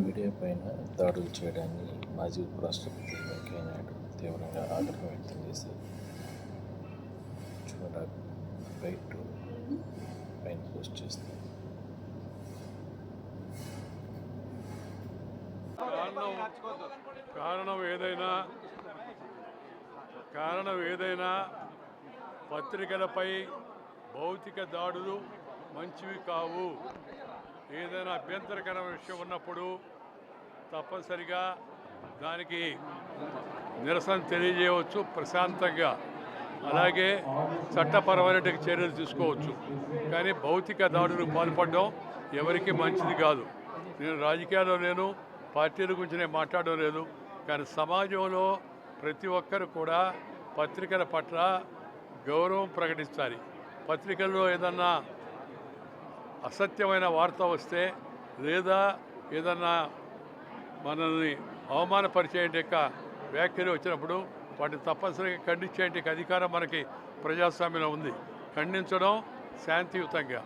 Media పైన దాడులు చేయడాన్ని మాజీ ఉపరాష్ట్రపతి వెంకయ్య నాయుడు తీవ్రంగా ఆగ్రహం వ్యక్తం చేశారు. చూడాలి రైట్ పైన పోస్ట్ చేస్తారు. కారణం ఏదైనా పత్రికలపై భౌతిక దాడులు మంచివి కావు. ఏదైనా అభ్యంతరకరమైన విషయం ఉన్నప్పుడు తప్పనిసరిగా దానికి నిరసన తెలియజేయవచ్చు ప్రశాంతంగా. అలాగే చట్టపరమైన చర్యలు తీసుకోవచ్చు. కానీ భౌతిక దాడులకు పాల్పడడం ఎవరికి మంచిది కాదు. నేను రాజకీయాల్లో లేను, పార్టీల గురించి నేను మాట్లాడడం లేదు. కానీ సమాజంలో ప్రతి ఒక్కరు కూడా పత్రికల పట్ల గౌరవం ప్రకటించాలి. పత్రికల్లో ఏదన్నా అసత్యమైన వార్త వస్తే లేదా ఏదన్నా మనల్ని అవమానపరిచే యొక్క వ్యాఖ్యలు వచ్చినప్పుడు వాటిని తప్పనిసరిగా ఖండించే అధికారం మనకి ప్రజాస్వామ్యంలో ఉంది. ఖండించడం శాంతియుతంగా.